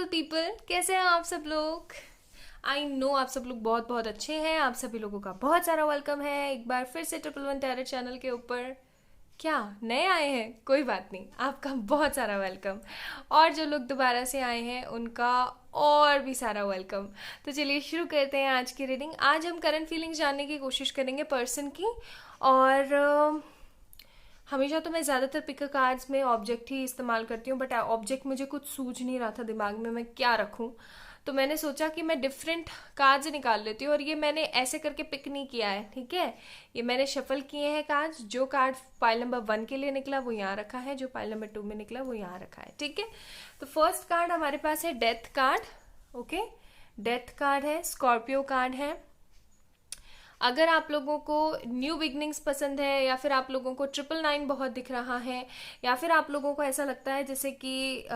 Beautiful people, कैसे हैं आप सब लोग। आई नो आप सब लोग बहुत बहुत अच्छे हैं। आप सभी लोगों का बहुत सारा वेलकम है एक बार फिर से ट्रिपल वन टैरेट चैनल के ऊपर। क्या नए आए हैं, कोई बात नहीं, आपका बहुत सारा वेलकम। और जो लोग दोबारा से आए हैं उनका और भी सारा वेलकम। तो चलिए शुरू करते हैं आज की रीडिंग। आज हम करंट फीलिंग्स जानने की कोशिश करेंगे पर्सन की। और हमेशा तो मैं ज़्यादातर पिकर कार्ड्स में ऑब्जेक्ट ही इस्तेमाल करती हूँ, बट ऑब्जेक्ट मुझे कुछ सूझ नहीं रहा था दिमाग में मैं क्या रखूँ। तो मैंने सोचा कि मैं डिफरेंट कार्ड्स निकाल लेती हूँ। और ये मैंने ऐसे करके पिक नहीं किया है, ठीक है। ये मैंने शफल किए हैं कार्ड्स। जो कार्ड पाइल नंबर 1 के लिए निकला वो यहाँ रखा है, जो पाइल नंबर 2 में निकला वो यहाँ रखा है, ठीक है। तो फर्स्ट कार्ड हमारे पास है death card. Okay, death card है, स्कॉर्पियो कार्ड है। अगर आप लोगों को न्यू बिगनिंग्स पसंद है, या फिर आप लोगों को 999 बहुत दिख रहा है, या फिर आप लोगों को ऐसा लगता है जैसे कि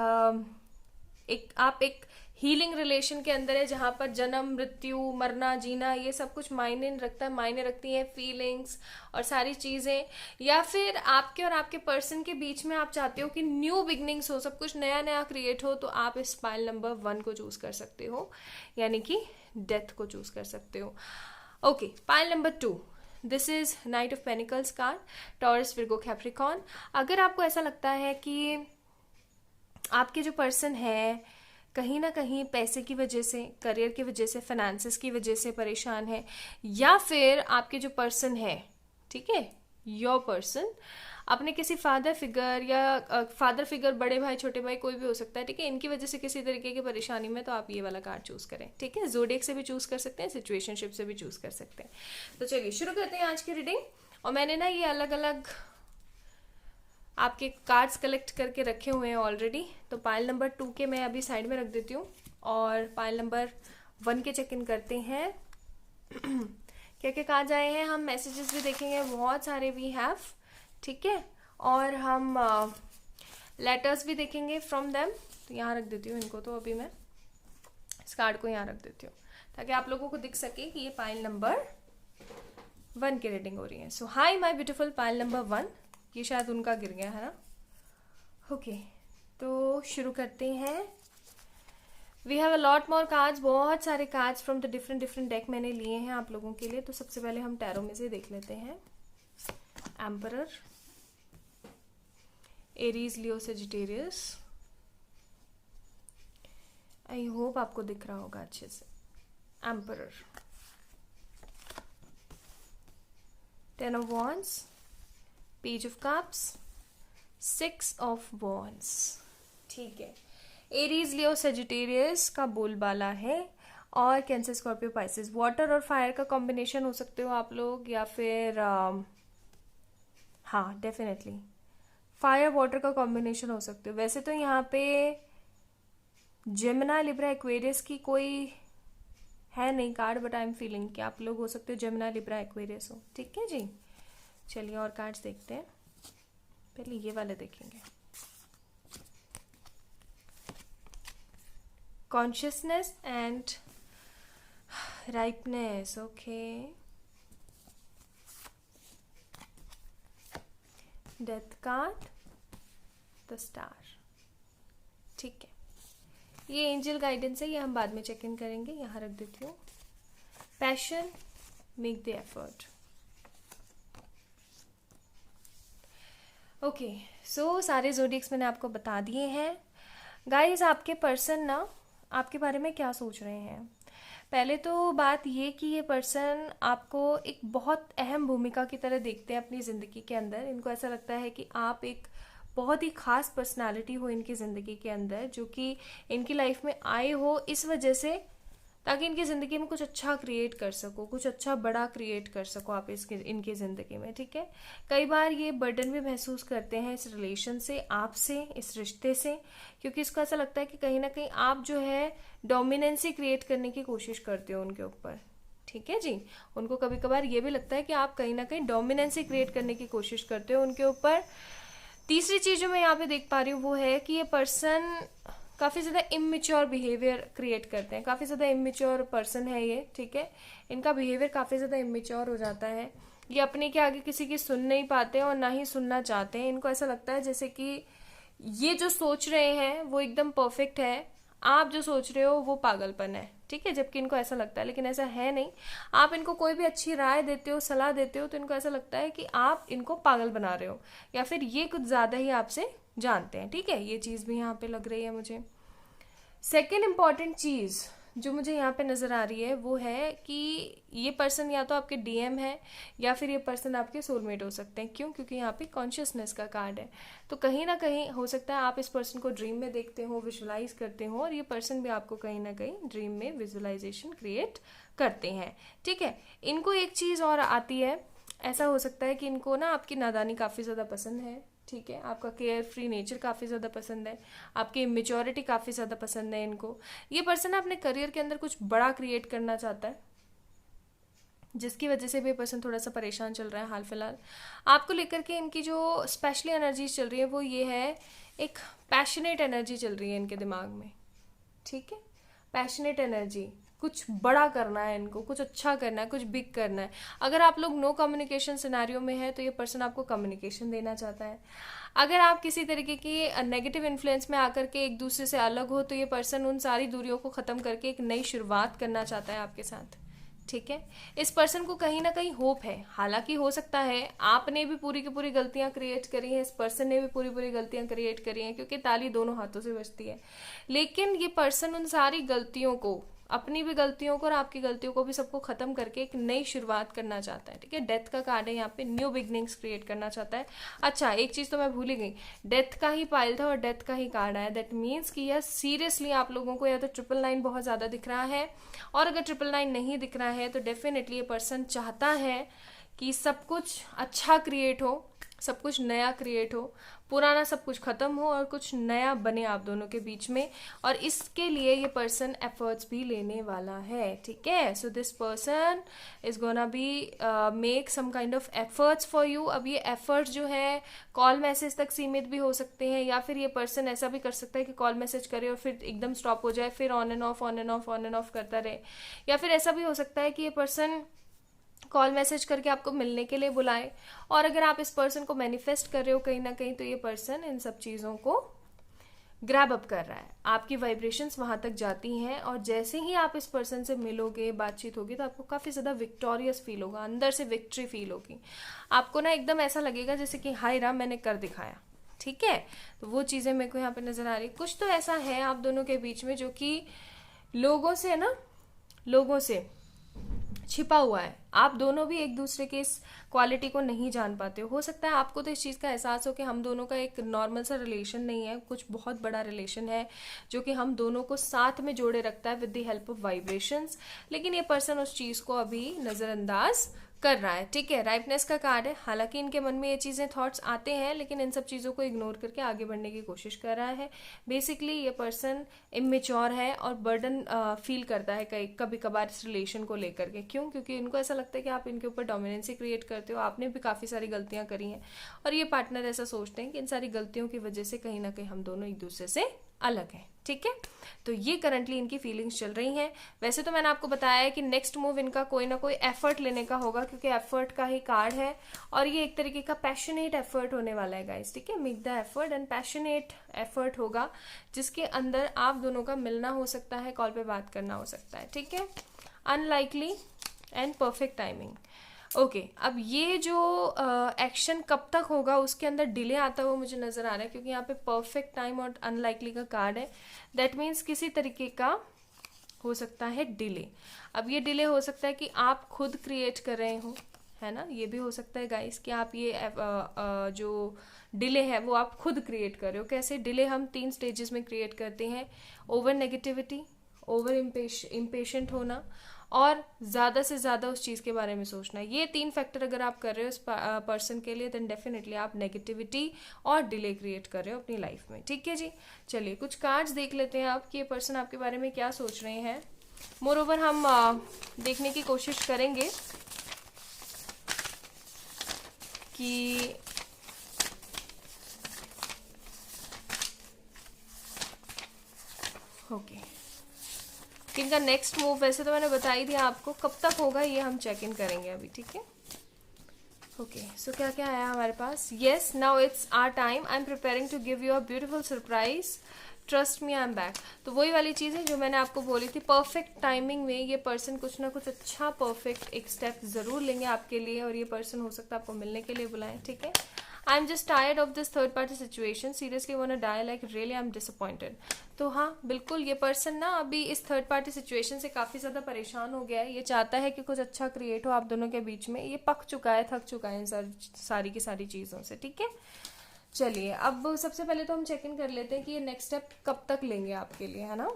आप एक हीलिंग रिलेशन के अंदर है जहां पर जन्म मृत्यु मरना जीना ये सब कुछ मायने रखता है, मायने रखती हैं फीलिंग्स और सारी चीजें। या फिर आपके और आपके पर्सन के बीच में आप चाहते हो कि न्यू बिगनिंग्स हो, सब कुछ नया नया क्रिएट हो, तो आप इस पाइल नंबर 1 को चूज कर सकते हो, यानी कि डेथ को चूज कर सकते हो। Okay, pile number 2, this is night of pentacles card, taurus Virgo Capricorn. अगर आपको ऐसा लगता है कि आपके जो पर्सन है कहीं ना कहीं पैसे की वजह से, करियर की वजह से, फाइनेंसेस की वजह से परेशान है, या फिर आपके जो पर्सन है, ठीक है, योर पर्सन अपने किसी फादर फिगर या फादर फिगर, बड़े भाई छोटे भाई कोई भी हो सकता है, ठीक है, इनकी वजह से किसी तरीके की परेशानी में, तो आप ये वाला कार्ड चूज करें, ठीक है। जोडिएक से भी चूज कर सकते हैं, सिचुएशनशिप से भी चूज कर सकते हैं। तो चलिए शुरू करते हैं आज की रीडिंग। और मैंने ना ये अलग अलग आपके कार्ड्स कलेक्ट करके रखे हुए हैं ऑलरेडी। तो पाइल नंबर 2 के मैं अभी साइड में रख देती हूँ, और पाइल नंबर 1 के चेक इन करते हैं क्या क्या कार्ड्स आए हैं। हम मैसेजेस भी देखेंगे, बहुत सारे वी हैव, ठीक है। और हम लेटर्स भी देखेंगे फ्रॉम देम। तो यहाँ रख देती हूँ इनको, तो अभी मैं इस कार्ड को यहाँ रख देती हूँ ताकि आप लोगों को दिख सके कि ये पाइल नंबर 1 की रीडिंग हो रही है। So hi my beautiful pile number 1, ये शायद उनका गिर गया है ना। ओके, तो शुरू करते हैं। We have a lot more cards, बहुत सारे cards from the different different deck मैंने लिए हैं आप लोगों के लिए। तो सबसे पहले हम टैरो में से देख लेते हैं। Emperor, Aries, Leo, Sagittarius. I hope आपको दिख रहा होगा अच्छे से। Emperor, 10 of wands, page of cups, 6 of wands, ठीक है। एरीज, लियो, सेजिटेरियस का बोलबाला है। और कैंसर, स्कॉर्पियो, पाइसेस। वाटर और फायर का कॉम्बिनेशन हो सकते हो आप लोग, या फिर हाँ डेफिनेटली फायर वाटर का कॉम्बिनेशन हो सकते हो। वैसे तो यहाँ पे जेमिना, लिब्रा, एक्वेरियस की कोई है नहीं card, but I am feeling कि आप लोग हो सकते हो जेमिना, लिब्रा, एक्वेरियस हो, ठीक है जी। चलिए और कार्ड्स देखते हैं। पहले ये वाले देखेंगे। Consciousness and ripeness, okay. Death card, the star, ठीक है। ये एंजल गाइडेंस है, ये हम बाद में चेक इन करेंगे। यहाँ रख देती हूँ। Passion, make the effort. Okay, so सारे जोडिक्स मैंने आपको बता दिए हैं। गाइस, आपके पर्सन ना आपके बारे में क्या सोच रहे हैं। पहले तो बात ये कि ये पर्सन आपको एक बहुत अहम भूमिका की तरह देखते हैं अपनी ज़िंदगी के अंदर। इनको ऐसा लगता है कि आप एक बहुत ही खास पर्सनालिटी हो इनकी ज़िंदगी के अंदर, जो कि इनकी लाइफ में आए हो इस वजह से ताकि इनकी ज़िंदगी में कुछ अच्छा क्रिएट कर सको, कुछ अच्छा बड़ा क्रिएट कर सको आप इनकी ज़िंदगी में, ठीक है। कई बार ये बर्डन भी महसूस करते हैं इस रिलेशन से, आपसे, इस रिश्ते से, क्योंकि इसको ऐसा लगता है कि कहीं ना कहीं आप जो है डोमिनेंसी क्रिएट करने की कोशिश करते हो उनके ऊपर, ठीक है जी। उनको कभी कभार ये भी लगता है कि आप कहीं ना कहीं डोमिनेंसी क्रिएट करने की कोशिश करते हो उनके ऊपर। तीसरी चीज जो मैं यहाँ पे देख पा रही हूँ वो है कि ये पर्सन काफ़ी ज़्यादा इमेच्योर बिहेवियर क्रिएट करते हैं। काफ़ी ज़्यादा इमेच्योर पर्सन है ये, ठीक है। इनका बिहेवियर काफ़ी ज़्यादा इमेच्योर हो जाता है। ये अपने के आगे किसी की सुन नहीं पाते और ना ही सुनना चाहते हैं। इनको ऐसा लगता है जैसे कि ये जो सोच रहे हैं वो एकदम परफेक्ट है, आप जो सोच रहे हो वो पागलपन है, ठीक है, जबकि इनको ऐसा लगता है, लेकिन ऐसा है नहीं। आप इनको कोई भी अच्छी राय देते हो, सलाह देते हो, तो इनको ऐसा लगता है कि आप इनको पागल बना रहे हो, या फिर ये कुछ ज़्यादा ही आपसे जानते हैं, ठीक है। ये चीज़ भी यहाँ पे लग रही है मुझे। सेकेंड इम्पॉर्टेंट चीज़ जो मुझे यहाँ पे नज़र आ रही है वो है कि ये पर्सन या तो आपके डीएम है, या फिर ये पर्सन आपके सोलमेट हो सकते हैं। क्यों? क्योंकि यहाँ पे कॉन्शियसनेस का कार्ड है। तो कहीं ना कहीं हो सकता है आप इस पर्सन को ड्रीम में देखते हो, विजुलाइज करते हो, और ये पर्सन भी आपको कहीं ना कहीं ड्रीम में विजुलाइजेशन क्रिएट करते हैं, ठीक है। इनको एक चीज़ और आती है, ऐसा हो सकता है कि इनको ना आपकी नादानी काफ़ी ज़्यादा पसंद है, ठीक है, आपका केयर फ्री नेचर काफ़ी ज़्यादा पसंद है, आपकी इमेच्योरिटी काफ़ी ज़्यादा पसंद है इनको। ये पर्सन अपने करियर के अंदर कुछ बड़ा क्रिएट करना चाहता है, जिसकी वजह से भी ये पर्सन थोड़ा सा परेशान चल रहा है हाल फिलहाल। आपको लेकर के इनकी जो स्पेशली एनर्जी चल रही है वो ये है, एक पैशनेट एनर्जी चल रही है इनके दिमाग में, ठीक है। पैशनेट एनर्जी, कुछ बड़ा करना है इनको, कुछ अच्छा करना है, कुछ बिग करना है। अगर आप लोग नो कम्युनिकेशन सिनेरियो में है तो ये पर्सन आपको कम्युनिकेशन देना चाहता है। अगर आप किसी तरीके की नेगेटिव इन्फ्लुएंस में आकर के एक दूसरे से अलग हो तो ये पर्सन उन सारी दूरियों को ख़त्म करके एक नई शुरुआत करना चाहता है आपके साथ, ठीक है। इस पर्सन को कहीं ना कहीं होप है, हालांकि हो सकता है आपने भी पूरी की पूरी गलतियां क्रिएट करी हैं, इस पर्सन ने भी पूरी पूरी गलतियां क्रिएट करी हैं, क्योंकि ताली दोनों हाथों से बजती है। लेकिन ये पर्सन उन सारी गलतियों को, अपनी भी गलतियों को और आपकी गलतियों को भी, सबको खत्म करके एक नई शुरुआत करना चाहता है, ठीक है। डेथ का कार्ड है यहाँ पे, न्यू बिगनिंग्स क्रिएट करना चाहता है। अच्छा, एक चीज तो मैं भूल ही गई, डेथ का ही पाइल था और डेथ का ही कार्ड आया। दैट मीन्स कि यह सीरियसली आप लोगों को या तो 999 बहुत ज्यादा दिख रहा है, और अगर 999 नहीं दिख रहा है तो डेफिनेटली ये पर्सन चाहता है कि सब कुछ अच्छा क्रिएट हो, सब कुछ नया क्रिएट हो, पुराना सब कुछ खत्म हो और कुछ नया बने आप दोनों के बीच में। और इसके लिए ये पर्सन एफर्ट्स भी लेने वाला है, ठीक है। So this person is gonna be make some kind of efforts for you. अब ये एफर्ट्स जो है कॉल मैसेज तक सीमित भी हो सकते हैं, या फिर ये पर्सन ऐसा भी कर सकता है कि कॉल मैसेज करे और फिर एकदम स्टॉप हो जाए, फिर on end of on end of on end of करता रहे। या फिर ऐसा भी हो सकता है कि ये पर्सन कॉल मैसेज करके आपको मिलने के लिए बुलाए, और अगर आप इस पर्सन को मैनिफेस्ट कर रहे हो कहीं ना कहीं, तो ये पर्सन इन सब चीज़ों को ग्रैब अप कर रहा है, आपकी वाइब्रेशंस वहां तक जाती हैं, और जैसे ही आप इस पर्सन से मिलोगे, बातचीत होगी, तो आपको काफ़ी ज़्यादा विक्टोरियस फील होगा, अंदर से विक्ट्री फील होगी। आपको ना एकदम ऐसा लगेगा जैसे कि हाय राम, मैंने कर दिखाया, ठीक है। तो वो चीज़ें मेरे को यहाँ पे नज़र आ रही। कुछ तो ऐसा है आप दोनों के बीच में जो कि लोगों से ना, लोगों से छिपा हुआ है। आप दोनों भी एक दूसरे के इस क्वालिटी को नहीं जान पाते हो सकता है आपको तो इस चीज़ का एहसास हो कि हम दोनों का एक नॉर्मल सा रिलेशन नहीं है, कुछ बहुत बड़ा रिलेशन है जो कि हम दोनों को साथ में जोड़े रखता है with the help of vibrations. लेकिन ये पर्सन उस चीज़ को अभी नज़रअंदाज कर रहा है, ठीक है। राइपनेस का कार्ड है, हालांकि इनके मन में ये चीज़ें थॉट्स आते हैं, लेकिन इन सब चीज़ों को इग्नोर करके आगे बढ़ने की कोशिश कर रहा है। बेसिकली ये पर्सन इमेच्योर है और बर्डन फील करता है कभी कभार इस रिलेशन को लेकर के। क्यों? क्योंकि इनको ऐसा लगता है कि आप इनके ऊपर डोमिनेंसी क्रिएट करते हो, आपने भी काफ़ी सारी गलतियां करी हैं, और ये पार्टनर ऐसा सोचते हैं कि इन सारी गलतियों की वजह से कहीं ना कहीं हम दोनों एक दूसरे से अलग हैं, ठीक है। तो ये करंटली इनकी फीलिंग्स चल रही हैं। वैसे तो मैंने आपको बताया है कि नेक्स्ट मूव इनका कोई ना कोई एफर्ट लेने का होगा, क्योंकि एफर्ट का ही कार्ड है, और ये एक तरीके का पैशनेट एफर्ट होने वाला है गाइस, ठीक है। Make the effort, and passionate effort होगा जिसके अंदर आप दोनों का मिलना हो सकता है, कॉल पे बात करना हो सकता है, ठीक है। Unlikely and perfect timing. Okay, अब ये जो एक्शन कब तक होगा उसके अंदर डिले आता हुआ मुझे नजर आ रहा है, क्योंकि यहाँ पे परफेक्ट टाइम और अनलाइकली का कार्ड है। दैट मीन्स किसी तरीके का हो सकता है डिले। अब ये डिले हो सकता है कि आप खुद क्रिएट कर रहे हो, है ना, ये भी हो सकता है गाइस कि आप ये जो डिले है वो आप खुद क्रिएट कर रहे हो। कैसे डिले हम 3 स्टेजेस में क्रिएट करते हैं: ओवर नेगेटिविटी, ओवर इम्पेशेंट होना, और ज़्यादा से ज़्यादा उस चीज़ के बारे में सोचना। ये 3 फैक्टर अगर आप कर रहे हो इस पर्सन के लिए, देन डेफिनेटली आप नेगेटिविटी और डिले क्रिएट कर रहे हो अपनी लाइफ में, ठीक है जी। चलिए कुछ कार्ड्स देख लेते हैं आप कि ये पर्सन आपके बारे में क्या सोच रहे हैं। मोर ओवर हम देखने की कोशिश करेंगे कि ओके इनका नेक्स्ट मूव, वैसे तो मैंने बता ही दिया आपको, कब तक होगा ये हम चेक इन करेंगे अभी, ठीक है। ओके, सो क्या क्या आया हमारे पास। Yes, now it's our time. I am preparing to give you a beautiful surprise trust me I am back. तो वही वाली चीज़ है जो मैंने आपको बोली थी, परफेक्ट टाइमिंग में ये पर्सन कुछ ना कुछ अच्छा परफेक्ट एक स्टेप ज़रूर लेंगे आपके लिए, और ये पर्सन हो सकता है आपको मिलने के लिए बुलाएं, ठीक है। I am just tired of this third party situation, seriously want to die, like really I am disappointed. तो हाँ बिल्कुल, ये पर्सन ना अभी इस थर्ड पार्टी सिचुएशन से काफ़ी ज़्यादा परेशान हो गया है। ये चाहता है कि कुछ अच्छा क्रिएट हो आप दोनों के बीच में। ये पक चुका है, थक चुका है इन सारी की सारी चीज़ों से, ठीक है। चलिए अब सबसे पहले तो हम चेक इन कर लेते हैं कि ये नेक्स्ट स्टेप कब तक लेंगे आपके लिए, है ना।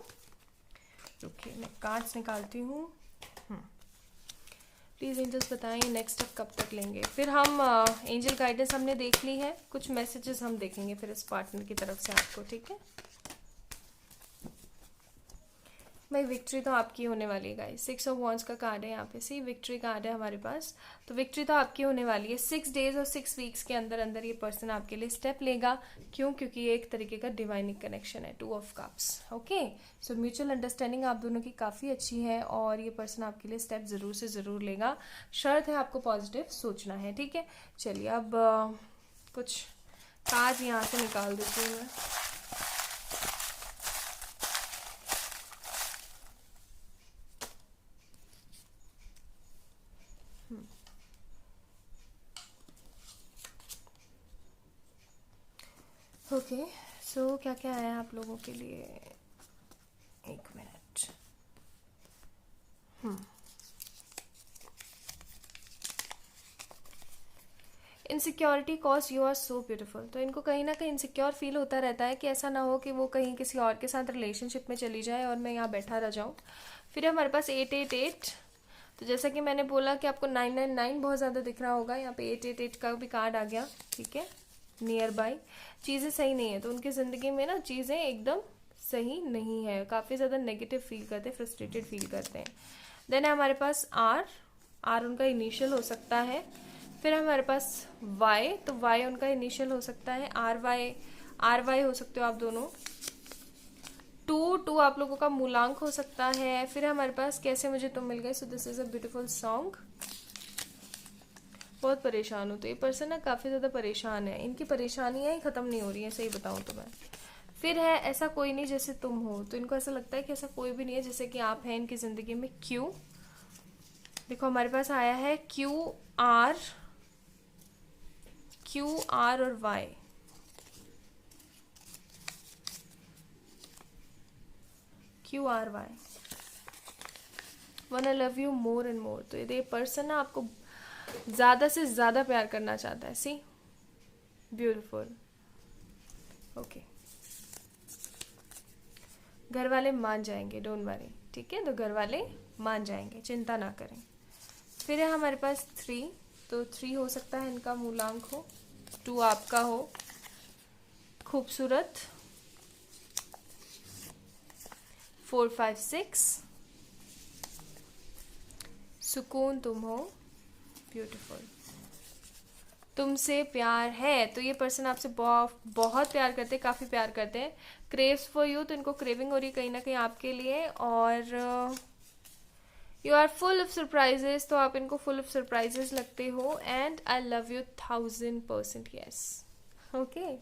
रुकिए मैं कार्ड्स निकालती हूँ। प्लीज़ एंजल्स बताएं ये नेक्स्ट स्टेप कब तक लेंगे। फिर हम एंजल गाइडेंस हमने देख ली है, कुछ मैसेजेस हम देखेंगे फिर इस पार्टनर की तरफ से आपको, ठीक है। भाई विक्ट्री तो आपकी होने वाली है गाइस। 6 ऑफ वॉन्ड्स का कार्ड है यहाँ पे, सी विक्ट्री कार्ड है हमारे पास। तो विक्ट्री तो आपकी होने वाली है। 6 डेज और 6 वीक्स के अंदर अंदर ये पर्सन आपके लिए स्टेप लेगा। क्यों? क्योंकि ये एक तरीके का डिवाइनिक कनेक्शन है, 2 of cups, okay. So mutual understanding आप दोनों की काफ़ी अच्छी है और ये पर्सन आपके लिए स्टेप ज़रूर से ज़रूर लेगा। शर्त है आपको पॉजिटिव सोचना है, ठीक है। चलिए अब कुछ कार्ड यहाँ से निकाल देती हूँ मैं। ओके सो क्या क्या है आप लोगों के लिए, एक minute. Insecurity cause you are so beautiful. तो इनको कहीं ना कहीं इनसिक्योर फील होता रहता है कि ऐसा ना हो कि वो कहीं किसी और के साथ रिलेशनशिप में चली जाए और मैं यहाँ बैठा रह जाऊँ। फिर हमारे पास 888। तो जैसा कि मैंने बोला कि आपको 999 बहुत ज़्यादा दिख रहा होगा, यहाँ पे 888 का भी कार्ड आ गया, ठीक है। नियर बाई चीज़ें सही नहीं है, तो उनकी ज़िंदगी में ना चीज़ें एकदम सही नहीं है, काफ़ी ज़्यादा नेगेटिव फील करते हैं, फ्रस्ट्रेटेड फील करते हैं। देन है हमारे पास आर उनका इनिशियल हो सकता है। फिर हमारे पास वाई, तो वाई उनका इनिशियल हो सकता है, आर वाई हो सकते हो आप दोनों। टू आप लोगों का मूलांक हो सकता है। फिर हमारे पास कैसे मुझे तुम मिल गए, so this is a beautiful song. बहुत परेशान हूँ, तो ये पर्सन ना काफ़ी ज़्यादा परेशान है, इनकी परेशानियाँ ही ख़त्म नहीं हो रही हैं, सही बताऊँ तो मैं। फिर है ऐसा कोई नहीं जैसे तुम हो, तो इनको ऐसा लगता है कि ऐसा कोई भी नहीं है जैसे कि आप हैं इनकी ज़िंदगी में। क्यों? देखो हमारे पास आया है क्यू आर और Y. QRY, wanna love you more and more। तो ये पर्सन ना आपको ज़्यादा से ज़्यादा प्यार करना चाहता है, सी ब्यूटीफुल, ओके। घर वाले मान जाएंगे, डोंट वरी, ठीक है। तो घर वाले मान जाएंगे, चिंता ना करें। फिर है हमारे पास 3, तो 3 हो सकता है इनका मूलांक हो, 2 आपका हो, खूबसूरत, 4 5 6, सुकून तुम हो, ब्यूटीफुल, तुमसे प्यार है। तो ये पर्सन आपसे बहुत प्यार करते हैं, काफ़ी प्यार करते हैं। क्रेव्स फॉर यू, तो इनको क्रेविंग हो रही है कहीं ना कहीं आपके लिए। और you are full of surprises, तो आप इनको फुल ऑफ सरप्राइजेस लगते हो। And I love you 1000%, yes, okay.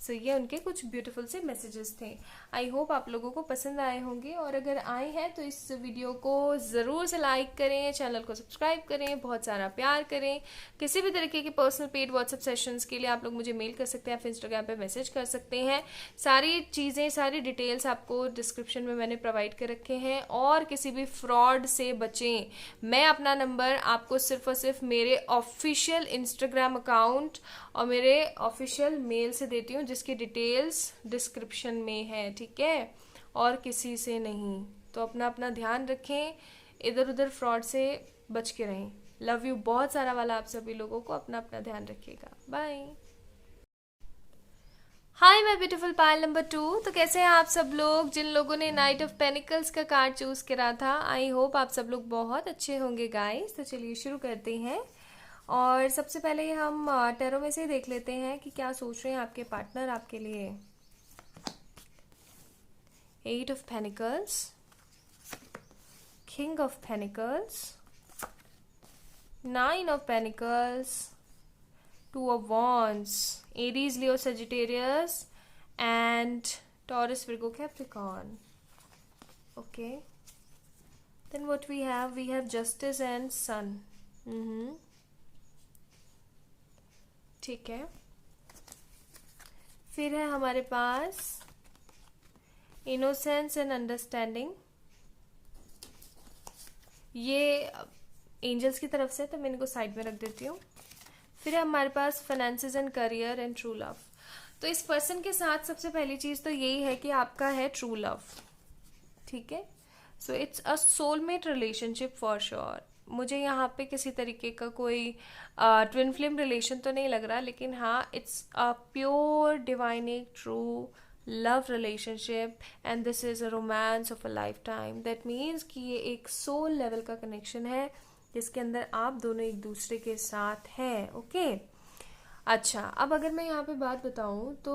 So ये उनके कुछ ब्यूटीफुल से मैसेजेस थे। आई होप आप लोगों को पसंद आए होंगे, और अगर आए हैं तो इस वीडियो को ज़रूर से लाइक करें, चैनल को सब्सक्राइब करें, बहुत सारा प्यार करें। किसी भी तरीके के पर्सनल पेड व्हाट्सएप सेशंस के लिए आप लोग मुझे मेल कर सकते हैं, आप इंस्टाग्राम पे मैसेज कर सकते हैं। सारी चीज़ें, सारी डिटेल्स आपको डिस्क्रिप्शन में मैंने प्रोवाइड कर रखे हैं। और किसी भी फ्रॉड से बचें, मैं अपना नंबर आपको सिर्फ और सिर्फ मेरे ऑफिशियल इंस्टाग्राम अकाउंट और मेरे ऑफिशियल मेल से देती हूँ, जिसकी डिटेल्स डिस्क्रिप्शन में है, ठीक है, और किसी से नहीं। तो अपना अपना ध्यान रखें, इधर उधर फ्रॉड से बच के रहें। लव यू बहुत सारा वाला आप सभी लोगों को, अपना अपना ध्यान रखिएगा, bye. Hi my beautiful Payal number 2। तो कैसे हैं आप सब लोग? जिन लोगों ने नाइट ऑफ पेनिकल्स का कार्ड चूज करा था, आई होप आप सब लोग बहुत अच्छे होंगे गाइस। तो चलिए शुरू करते हैं, और सबसे पहले हम टैरो में से देख लेते हैं कि क्या सोच रहे हैं आपके पार्टनर आपके लिए। 8 of pentacles, king of pentacles, 9 of pentacles, 2 of wands, Aries, Leo, Sagittarius, and Taurus, Virgo, Capricorn. Okay. Then what we have Justice and Sun. ठीक है. फिर है हमारे पास Innocence and Understanding. ये एंजल्स की तरफ से, तो मैं इनको साइड में रख देती हूँ. फिर है हमारे पास finances and career and true love. तो इस पर्सन के साथ सबसे पहली चीज तो यही है कि आपका है ट्रू लव. ठीक है. So it's a soulmate relationship for sure. मुझे यहाँ पे किसी तरीके का कोई ट्विन फ्लेम रिलेशन तो नहीं लग रहा, लेकिन हाँ, it's a pure divinic true love relationship and this is a romance of a lifetime. That means कि ये एक सोल लेवल का कनेक्शन है जिसके अंदर आप दोनों एक दूसरे के साथ हैं. ओके. अच्छा, अब अगर मैं यहाँ पे बात बताऊँ तो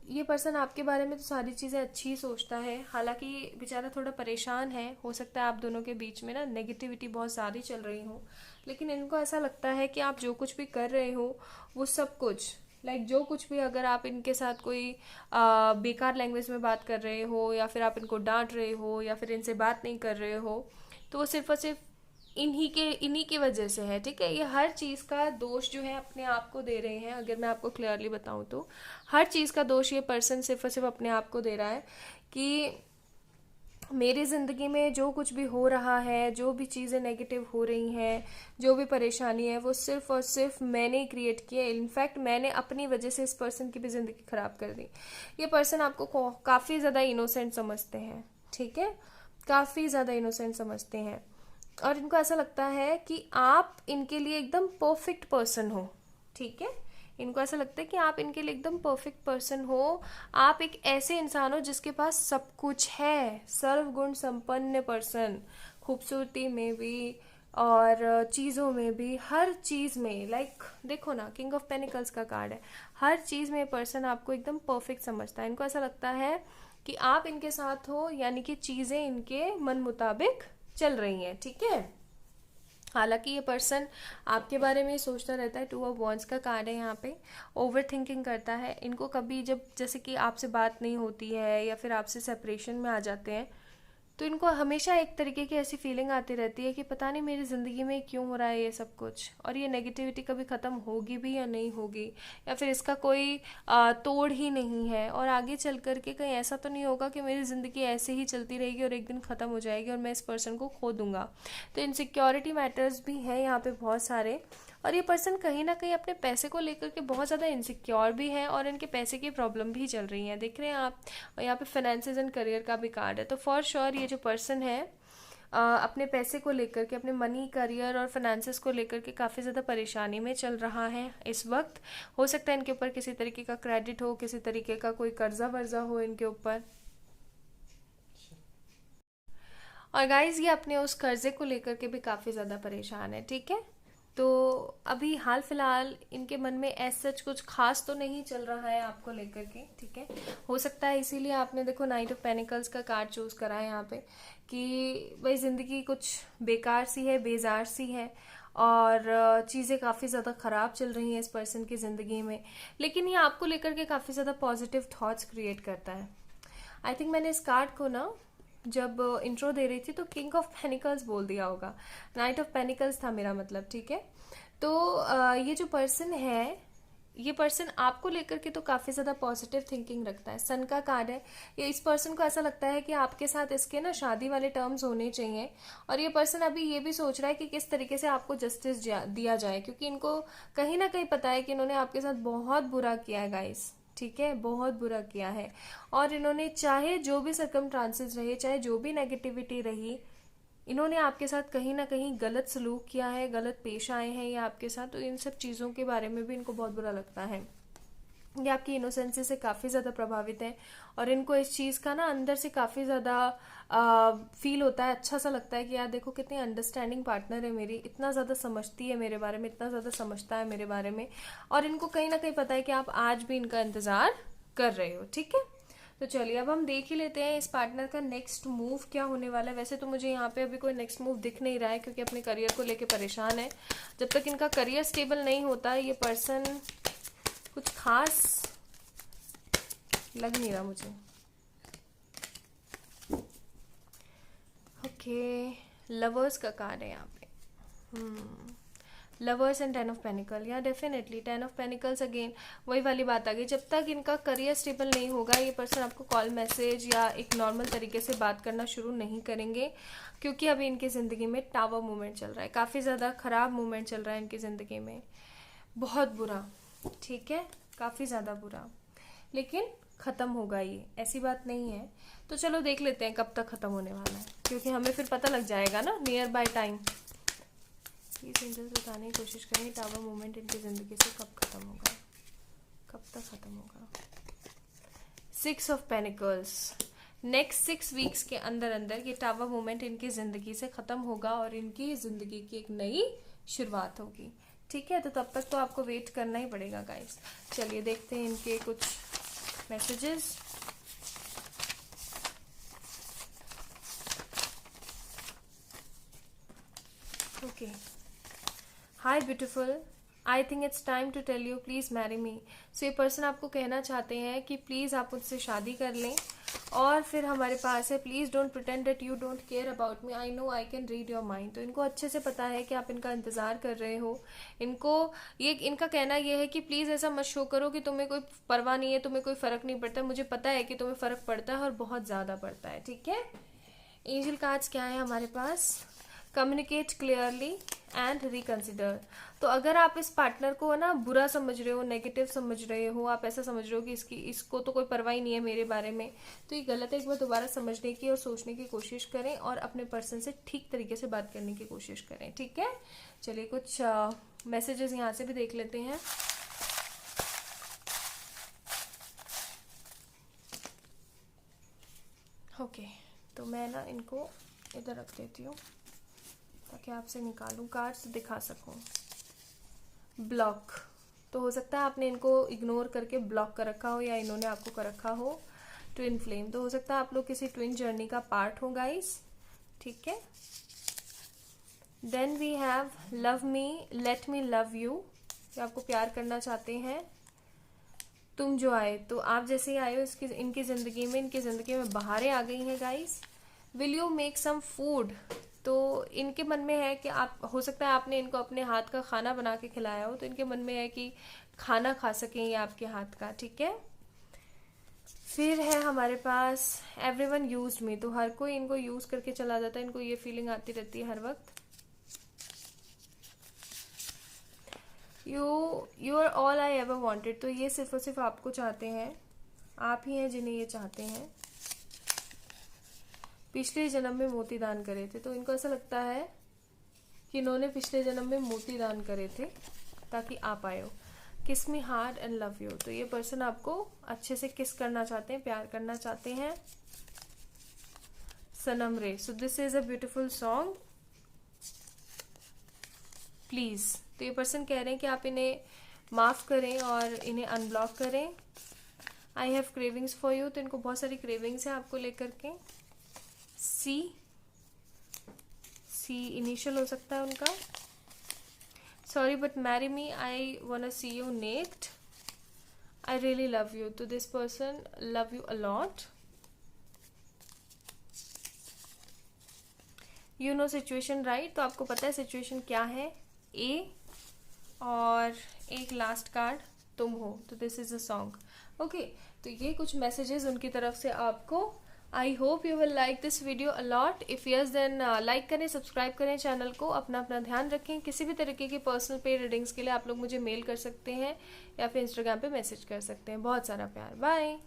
ये पर्सन आपके बारे में तो सारी चीज़ें अच्छी ही सोचता है. हालांकि बेचारा थोड़ा परेशान है. हो सकता है आप दोनों के बीच में ना नेगेटिविटी बहुत सारी चल रही हो, लेकिन इनको ऐसा लगता है कि आप जो कुछ भी कर रहे हो वो सब कुछ जो कुछ भी, अगर आप इनके साथ कोई बेकार लैंग्वेज में बात कर रहे हो, या फिर आप इनको डांट रहे हो, या फिर इनसे बात नहीं कर रहे हो, तो वो सिर्फ और सिर्फ इन्हीं की वजह से है. ठीक है. ये हर चीज़ का दोष जो है अपने आप को दे रहे हैं. अगर मैं आपको क्लियरली बताऊं तो हर चीज़ का दोष ये पर्सन सिर्फ और सिर्फ अपने आप को दे रहा है कि मेरी ज़िंदगी में जो कुछ भी हो रहा है, जो भी चीज़ें नेगेटिव हो रही हैं, जो भी परेशानी है, वो सिर्फ और सिर्फ मैंने ही क्रिएट किया. इनफैक्ट मैंने अपनी वजह से इस पर्सन की भी ज़िंदगी ख़राब कर दी. ये पर्सन आपको काफ़ी ज़्यादा इनोसेंट समझते हैं. ठीक है. काफ़ी ज़्यादा इनोसेंट समझते हैं और इनको ऐसा लगता है कि आप इनके लिए एकदम परफेक्ट पर्सन हो. ठीक है. इनको ऐसा लगता है कि आप इनके लिए एकदम परफेक्ट पर्सन हो. आप एक ऐसे इंसान हो जिसके पास सब कुछ है. सर्वगुण संपन्न पर्सन. खूबसूरती में भी और चीज़ों में भी, हर चीज़ में. देखो ना, किंग ऑफ पेनिकल्स का कार्ड है. हर चीज़ में पर्सन आपको एकदम परफेक्ट समझता है. इनको ऐसा लगता है कि आप इनके साथ हो, यानी कि चीज़ें इनके मन मुताबिक चल रही हैं. ठीक है. हालांकि ये पर्सन आपके बारे में सोचता रहता है. 2 ऑफ वॉन्ड्स का कार्ड है यहाँ पे. ओवर थिंकिंग करता है. इनको कभी जब जैसे कि आपसे बात नहीं होती है या फिर आपसे सेपरेशन में आ जाते हैं, तो इनको हमेशा एक तरीके की ऐसी फीलिंग आती रहती है कि पता नहीं मेरी ज़िंदगी में क्यों हो रहा है ये सब कुछ, और ये नेगेटिविटी कभी ख़त्म होगी भी या नहीं होगी, या फिर इसका कोई तोड़ ही नहीं है, और आगे चल कर के कहीं ऐसा तो नहीं होगा कि मेरी ज़िंदगी ऐसे ही चलती रहेगी और एक दिन ख़त्म हो जाएगी और मैं इस पर्सन को खो दूंगा. तो इनसिक्योरिटी मैटर्स भी हैं यहाँ पे बहुत सारे. और ये पर्सन कहीं ना कहीं अपने पैसे को लेकर के बहुत ज़्यादा इनसिक्योर भी है और इनके पैसे की प्रॉब्लम भी चल रही है. देख रहे हैं आप. और यहाँ पे फाइनेंसेस एंड करियर का भी कार्ड है. तो फॉर श्योर ये जो पर्सन है अपने पैसे को लेकर के, अपने मनी, करियर और फाइनेंसेस को लेकर के काफ़ी ज़्यादा परेशानी में चल रहा है इस वक्त. हो सकता है इनके ऊपर किसी तरीके का क्रेडिट हो, किसी तरीके का कोई कर्जा वर्जा हो इनके ऊपर. और गाइज ये अपने उस कर्जे को लेकर के भी काफ़ी ज़्यादा परेशान है. ठीक है. तो अभी हाल फिलहाल इनके मन में ऐसा सच कुछ खास तो नहीं चल रहा है आपको लेकर के. ठीक है. हो सकता है इसीलिए आपने देखो नाइट ऑफ पेनिकल्स का कार्ड चूज करा है यहाँ पे, कि भाई ज़िंदगी कुछ बेकार सी है, बेजार सी है, और चीज़ें काफ़ी ज़्यादा ख़राब चल रही हैं इस पर्सन की ज़िंदगी में, लेकिन ये आपको लेकर के काफ़ी ज़्यादा पॉजिटिव थॉट्स क्रिएट करता है. आई थिंक मैंने इस कार्ड को ना जब इंट्रो दे रही थी तो किंग ऑफ पेनिकल्स बोल दिया होगा. नाइट ऑफ पेनिकल्स था मेरा मतलब. ठीक है. तो ये जो पर्सन है, ये पर्सन आपको लेकर के तो काफ़ी ज़्यादा पॉजिटिव थिंकिंग रखता है. सन का कार्ड है. ये इस पर्सन को ऐसा लगता है कि आपके साथ इसके ना शादी वाले टर्म्स होने चाहिए, और ये पर्सन अभी ये भी सोच रहा है कि किस तरीके से आपको जस्टिस दिया जाए, क्योंकि इनको कहीं ना कहीं पता है कि इन्होंने आपके साथ बहुत बुरा किया है गाइस. ठीक है. बहुत बुरा किया है, और इन्होंने चाहे जो भी सर्कमस्टांसेस रहे, चाहे जो भी नेगेटिविटी रही, इन्होंने आपके साथ कहीं ना कहीं गलत सलूक किया है, गलत पेश आए हैं ये आपके साथ. तो इन सब चीज़ों के बारे में भी इनको बहुत बुरा लगता है. ये आपकी इनोसेंसी से काफ़ी ज़्यादा प्रभावित है, और इनको इस चीज़ का ना अंदर से काफ़ी ज़्यादा फील होता है. अच्छा सा लगता है कि यार देखो कितनी अंडरस्टैंडिंग पार्टनर है मेरी, इतना ज़्यादा समझती है मेरे बारे में, इतना ज़्यादा समझता है मेरे बारे में, और इनको कहीं ना कहीं पता है कि आप आज भी इनका इंतज़ार कर रहे हो. ठीक है. तो चलिए अब हम देख ही लेते हैं इस पार्टनर का नेक्स्ट मूव क्या होने वाला है. वैसे तो मुझे यहाँ पे अभी कोई नेक्स्ट मूव दिख नहीं रहा है, क्योंकि अपने करियर को लेके परेशान है. जब तक इनका करियर स्टेबल नहीं होता ये पर्सन कुछ खास लग नहीं रहा मुझे. ओके, लवर्स का कार्ड है यहाँ पे। लवर्स एंड 10 ऑफ पेनिकल, या डेफिनेटली 10 ऑफ पेनिकल्स अगेन वही वाली बात आ गई। जब तक इनका करियर स्टेबल नहीं होगा ये पर्सन आपको कॉल मैसेज या एक नॉर्मल तरीके से बात करना शुरू नहीं करेंगे, क्योंकि अभी इनकी ज़िंदगी में टावर मूवमेंट चल रहा है, काफ़ी ज़्यादा ख़राब मूवमेंट चल रहा है इनकी ज़िंदगी में, बहुत बुरा, ठीक है, काफ़ी ज़्यादा बुरा, लेकिन ख़त्म होगा ये, ऐसी बात नहीं है। तो चलो देख लेते हैं कब तक ख़त्म होने वाला है, क्योंकि हमें फिर पता लग जाएगा ना nearby time. Please angels बताने की कोशिश करें टावर मूवमेंट इनकी ज़िंदगी से कब ख़त्म होगा, कब तक ख़त्म होगा। 6 ऑफ पेनिकल्स, नेक्स्ट 6 वीक्स के अंदर अंदर ये टावर मूवमेंट इनकी ज़िंदगी से ख़त्म होगा और इनकी ज़िंदगी की एक नई शुरुआत होगी, ठीक है। तो तब तक तो आपको वेट करना ही पड़ेगा गाइस। चलिए देखते हैं इनके कुछ messages. Okay, hi beautiful, I think it's time to tell you please marry me. So ये पर्सन आपको कहना चाहते हैं कि प्लीज़ आप मुझसे शादी कर लें। और फिर हमारे पास है please don't pretend that you don't care about me, I know I can read your mind. तो इनको अच्छे से पता है कि आप इनका इंतज़ार कर रहे हो। इनका कहना ये है कि प्लीज़ ऐसा मत शो करो कि तुम्हें कोई परवाह नहीं है, तुम्हें कोई फ़र्क नहीं पड़ता। मुझे पता है कि तुम्हें फ़र्क पड़ता है और बहुत ज़्यादा पड़ता है, ठीक है। एंजल कार्ड्स क्या है हमारे पास, कम्युनिकेट क्लियरली एंड रिकंसिडर। तो अगर आप इस पार्टनर को ना बुरा समझ रहे हो, नेगेटिव समझ रहे हो, आप ऐसा समझ रहे हो कि इसको तो कोई परवाह ही नहीं है मेरे बारे में, तो ये गलत है। एक बार दोबारा समझने की और सोचने की कोशिश करें और अपने पर्सन से ठीक तरीके से बात करने की कोशिश करें, ठीक है। चलिए कुछ मैसेजेस यहाँ से भी देख लेते हैं। ओके, तो मैं ना इनको इधर रख देती हूँ ताकि आपसे निकालूं कार्ड्स दिखा सकूं। ब्लॉक, तो हो सकता है आपने इनको इग्नोर करके ब्लॉक कर रखा हो या इन्होंने आपको कर रखा हो। ट्विन फ्लेम, तो हो सकता है आप लोग किसी ट्विन जर्नी का पार्ट हो गाइस, ठीक है। Then we have love me, let me love you, ये आपको प्यार करना चाहते हैं। तुम जो आए, तो आप जैसे ही आए हो इनकी ज़िंदगी में बहारें आ गई हैं guys. Will you make some food, तो इनके मन में है कि आप, हो सकता है आपने इनको अपने हाथ का खाना बना के खिलाया हो, तो इनके मन में है कि खाना खा सकें ये आपके हाथ का, ठीक है। फिर है हमारे पास एवरीवन यूज्ड मी, तो हर कोई इनको यूज करके चला जाता है, इनको ये फीलिंग आती रहती है हर वक्त। You are all I ever wanted, तो ये सिर्फ और सिर्फ आपको चाहते हैं, आप ही हैं जिन्हें ये चाहते हैं। पिछले जन्म में मोती दान करे थे, तो इनको ऐसा लगता है कि इन्होंने पिछले जन्म में मोती दान करे थे ताकि आप आए हो। किस मी हार्ड एंड लव यू, तो ये पर्सन आपको अच्छे से किस करना चाहते हैं, प्यार करना चाहते हैं। सनम रे, so this is a beautiful song please. तो ये पर्सन कह रहे हैं कि आप इन्हें माफ करें और इन्हें अनब्लॉक करें। I have cravings for you, तो इनको बहुत सारी क्रेविंग्स हैं आपको लेकर के। सी इनिशियल हो सकता है उनका। Sorry but marry me, I want to see you naked, I really love you, तो this person love you a lot. You know situation right, तो आपको पता है सिचुएशन क्या है, ए, और एक लास्ट कार्ड तुम हो, तो this is a song. Okay, तो ये कुछ मैसेजेस उनकी तरफ से आपको। I hope you will like this video a lot. If yes then like करें, सब्सक्राइब करें चैनल को, अपना ध्यान रखें। किसी भी तरीके की पर्सनल पे रीडिंग्स के लिए आप लोग मुझे मेल कर सकते हैं या फिर इंस्टाग्राम पे मैसेज कर सकते हैं। बहुत सारा प्यार, बाय।